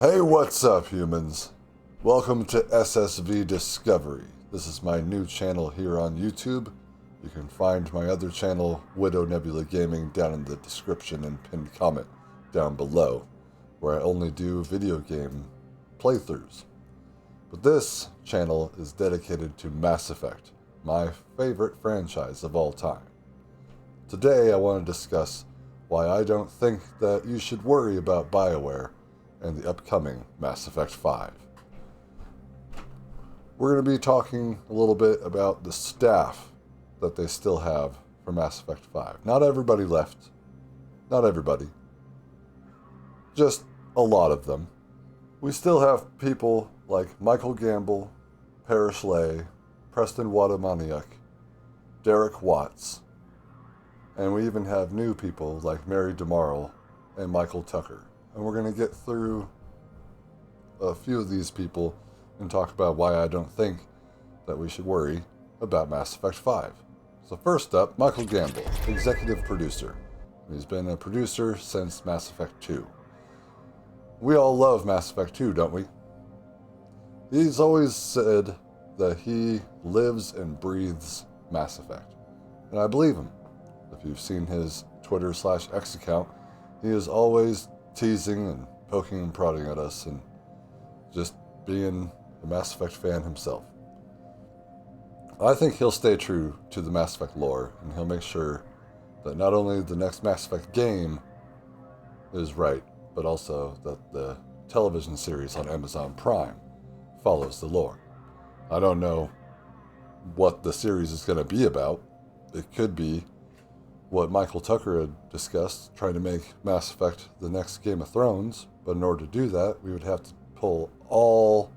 Hey, what's up, humans? Welcome to SSV Discovery. This is my new channel here on YouTube. You can find my other channel, Widow Nebula Gaming, down in the description and pinned comment down below, where I only do video game playthroughs. But this channel is dedicated to Mass Effect, my favorite franchise of all time. Today I want to discuss why I don't think that you should worry about bioware and the upcoming Mass Effect 5. We're going to be talking a little bit about the staff that they still have for Mass Effect 5. Not everybody left. Not everybody. Just a lot of them. We still have people like Michael Gamble, Parrish Lay, Preston Wadamaniuk, Derek Watts, and we even have new people like Mary DeMarle and Michael Tucker. And we're going to get through a few of these people and talk about why I don't think that we should worry about Mass Effect 5. So first up, Michael Gamble, executive producer. He's been a producer since Mass Effect 2. We all love Mass Effect 2, don't we? He's always said that he lives and breathes Mass Effect. And I believe him. If you've seen his Twitter/X account, he is always teasing and poking and prodding at us and just being a Mass Effect fan himself. I think he'll stay true to the Mass Effect lore, and he'll make sure that not only the next Mass Effect game is right, but also that the television series on Amazon Prime follows the lore. I don't know what the series is going to be about. It could be what Michael Tucker had discussed, trying to make Mass Effect the next Game of Thrones, but in order to do that, we would have to pull all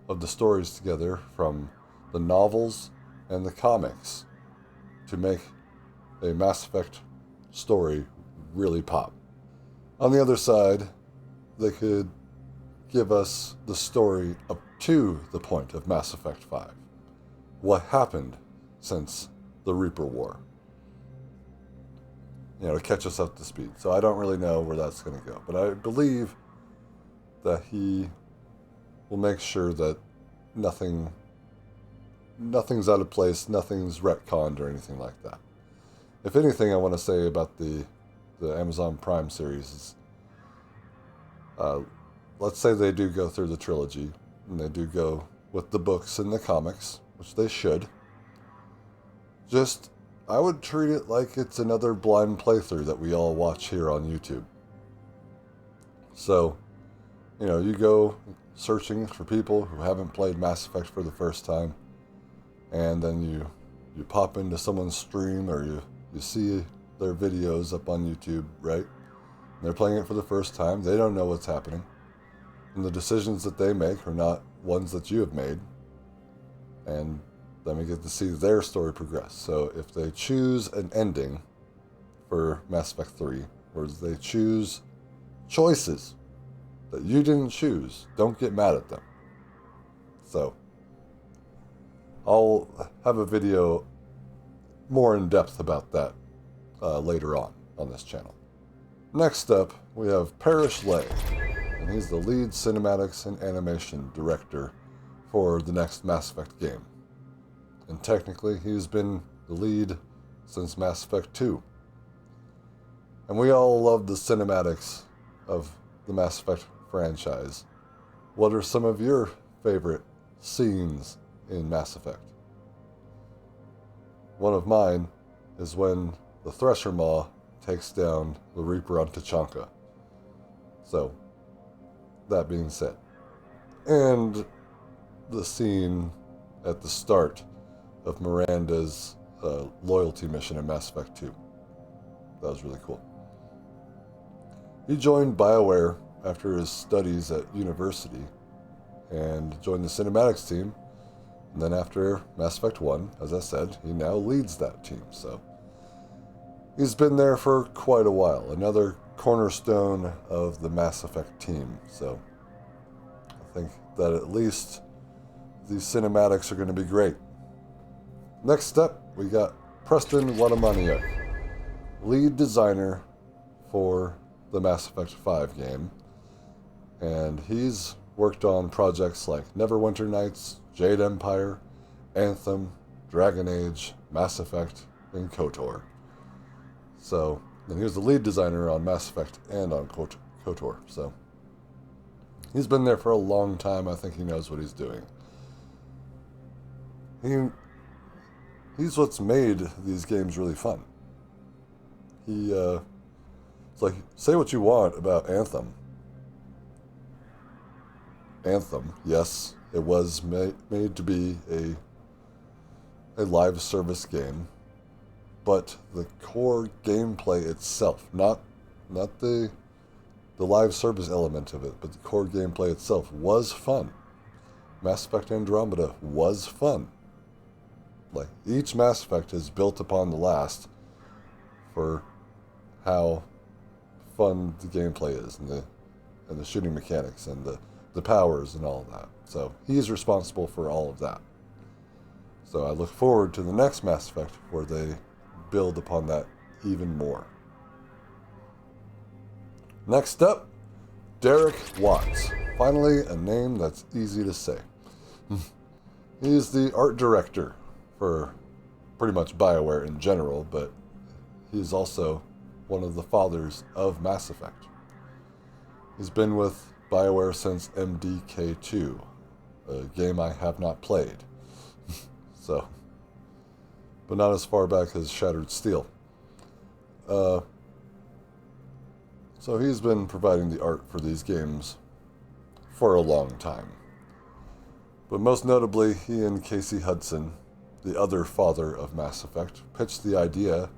of the stories together from the novels and the comics to make a Mass Effect story really pop. On the other side, they could give us the story up to the point of Mass Effect 5. What happened since the Reaper War? To catch us up to speed. So I don't really know where that's going to go. But I believe that he will make sure that nothing's out of place, nothing's retconned or anything like that. If anything, I want to say about the Amazon Prime series is, let's say they do go through the trilogy, and they do go with the books and the comics, which they should. I would treat it like it's another blind playthrough that we all watch here on YouTube. So, you go searching for people who haven't played Mass Effect for the first time, and then you pop into someone's stream, or you see their videos up on YouTube, right? And they're playing it for the first time. They don't know what's happening. And the decisions that they make are not ones that you have made. And then we get to see their story progress. So if they choose an ending for Mass Effect 3, or they choose choices that you didn't choose, don't get mad at them. So I'll have a video more in depth about that later on this channel. Next up, we have Parrish Lay, and he's the lead cinematics and animation director for the next Mass Effect game. And technically, he's been the lead since Mass Effect 2. And we all love the cinematics of the Mass Effect franchise. What are some of your favorite scenes in Mass Effect? One of mine is when the Thresher Maw takes down the Reaper on Tachanka. So, that being said. And the scene at the start of Miranda's loyalty mission in Mass Effect 2. That was really cool. He joined BioWare after his studies at university and joined the cinematics team. And then after Mass Effect 1, as I said, he now leads that team. So he's been there for quite a while. Another cornerstone of the Mass Effect team. So I think that at least these cinematics are going to be great. Next up, we got Preston Wadamaniuk, lead designer for the Mass Effect 5 game. And he's worked on projects like Neverwinter Nights, Jade Empire, Anthem, Dragon Age, Mass Effect, and KOTOR. So, and he was the lead designer on Mass Effect and on KOTOR. So, he's been there for a long time. I think he knows what he's doing. He's what's made these games really fun. It's like, say what you want about Anthem. Anthem, yes, it was made to be a live service game, but the core gameplay itself, not the live service element of it, but the core gameplay itself was fun. Mass Effect Andromeda was fun. Like, each Mass Effect is built upon the last for how fun the gameplay is and the shooting mechanics and the powers and all of that. So he's responsible for all of that. So I look forward to the next Mass Effect where they build upon that even more. Next up, Derek Watts. Finally, a name that's easy to say. He's the art director for pretty much BioWare in general, but he's also one of the fathers of Mass Effect. He's been with BioWare since MDK2, a game I have not played. So, but not as far back as Shattered Steel. So he's been providing the art for these games for a long time. But most notably, he and Casey Hudson, the other father of Mass Effect, pitched the idea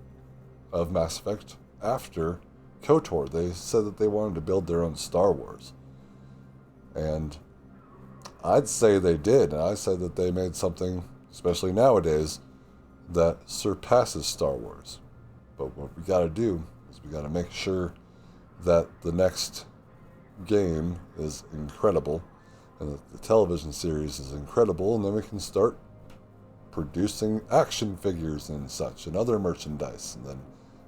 of Mass Effect after KOTOR. They said that they wanted to build their own Star Wars. And I'd say they did. And I said that they made something, especially nowadays, that surpasses Star Wars. But what we got to do is we got to make sure that the next game is incredible and that the television series is incredible, and then we can start producing action figures and such and other merchandise, and then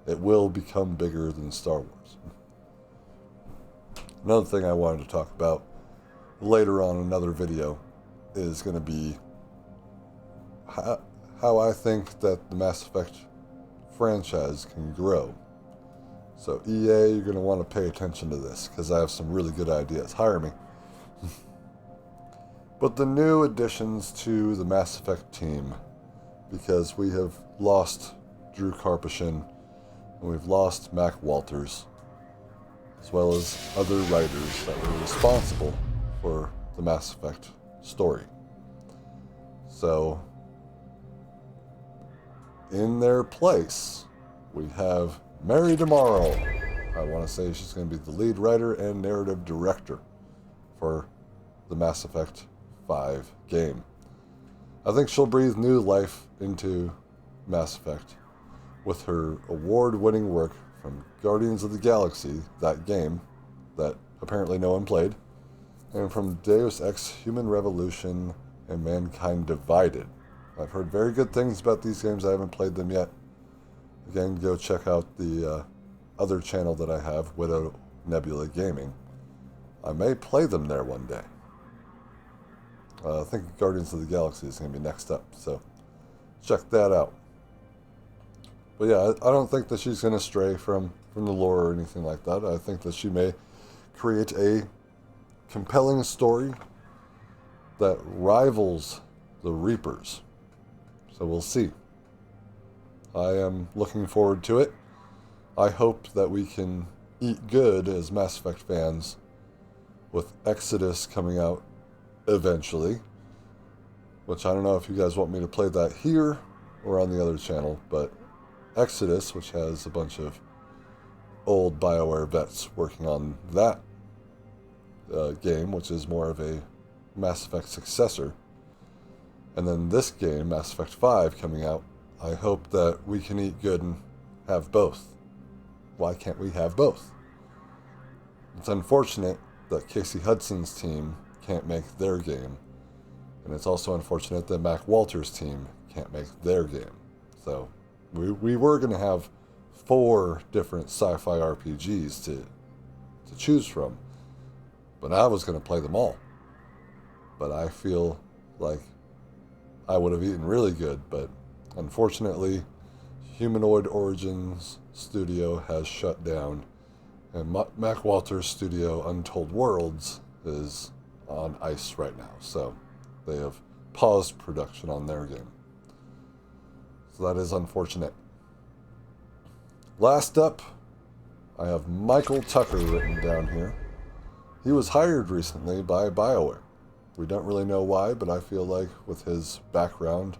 it will become bigger than Star Wars. Another thing I wanted to talk about later on in another video is going to be how I think that the Mass Effect franchise can grow. So EA, you're going to want to pay attention to this because I have some really good ideas. Hire me. But the new additions to the Mass Effect team, because we have lost Drew Karpyshyn and we've lost Mac Walters, as well as other writers that were responsible for the Mass Effect story. So, in their place, we have Mary Tomorrow. I want to say she's going to be the lead writer and narrative director for the Mass Effect 5 game. I think she'll breathe new life into Mass Effect with her award-winning work from Guardians of the Galaxy, that game that apparently no one played, and from Deus Ex Human Revolution and Mankind Divided. I've heard very good things about these games. I haven't played them yet. Again, go check out the other channel that I have, Widow Nebula Gaming. I may play them there one day. I think Guardians of the Galaxy is going to be next up, so check that out. But yeah, I don't think that she's going to stray from the lore or anything like that. I think that she may create a compelling story that rivals the Reapers. So we'll see. I am looking forward to it. I hope that we can eat good as Mass Effect fans with Exodus coming out eventually, which I don't know if you guys want me to play that here or on the other channel, but Exodus, which has a bunch of old BioWare vets working on that game, which is more of a Mass Effect successor, and then this game, Mass Effect 5, coming out. I hope that we can eat good and have both. Why can't we have both? It's unfortunate that Casey Hudson's team can't make their game, and it's also unfortunate that Mac Walters' team can't make their game. So we were going to have 4 different sci-fi RPGs to choose from, But I was going to play them all. But I feel like I would have eaten really good, but unfortunately, Humanoid Origins Studio has shut down, and Mac Walter's studio, Untold Worlds, is on ice right now. So they have paused production on their game. So that is unfortunate. Last up, I have Michael Tucker written down here. He was hired recently by BioWare. We don't really know why, but I feel like with his background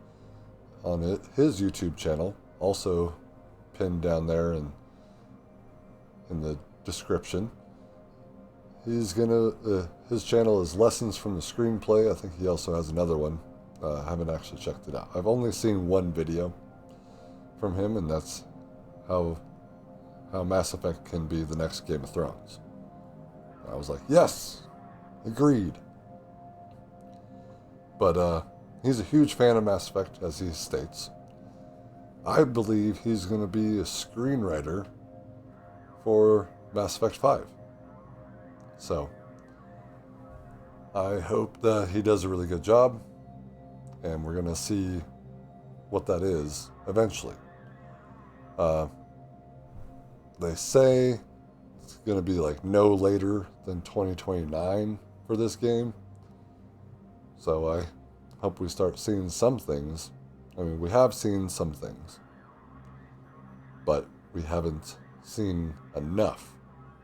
on his YouTube channel, also pinned down there in the description, he's gonna his channel is Lessons from the Screenplay. I think he also has another one. I haven't actually checked it out. I've only seen one video from him, and that's how Mass Effect can be the next Game of Thrones. I was like, yes, agreed. But he's a huge fan of Mass Effect, as he states. I believe he's going to be a screenwriter for Mass Effect 5. So I hope that he does a really good job, and we're going to see what that is eventually. They say it's going to be like no later than 2029 for this game. So I hope we start seeing some things. I mean, we have seen some things, but we haven't seen enough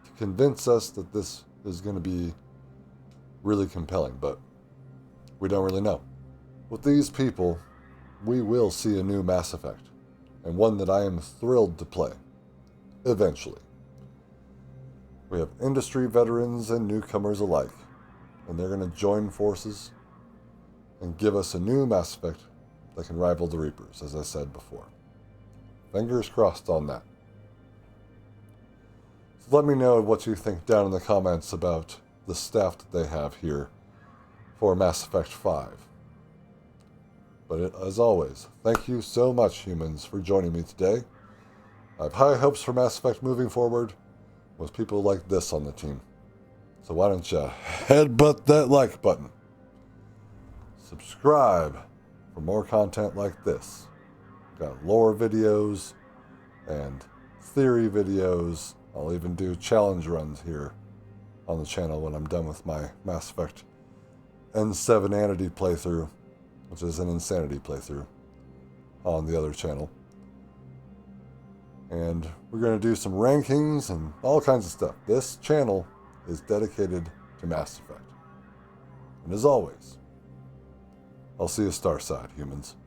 to convince us that this is going to be really compelling, but we don't really know. With these people, we will see a new Mass Effect, and one that I am thrilled to play, eventually. We have industry veterans and newcomers alike, and they're going to join forces and give us a new Mass Effect that can rival the Reapers, as I said before. Fingers crossed on that. So let me know what you think down in the comments about the staff that they have here for Mass Effect 5. But as always, thank you so much, humans, for joining me today. I have high hopes for Mass Effect moving forward with people like this on the team. So why don't you headbutt that like button? Subscribe for more content like this. Got lore videos and theory videos. I'll even do challenge runs here on the channel when I'm done with my Mass Effect N7 playthrough, which is an Insanity playthrough on the other channel. And we're going to do some rankings and all kinds of stuff. This channel is dedicated to Mass Effect. And as always, I'll see you Starside, humans.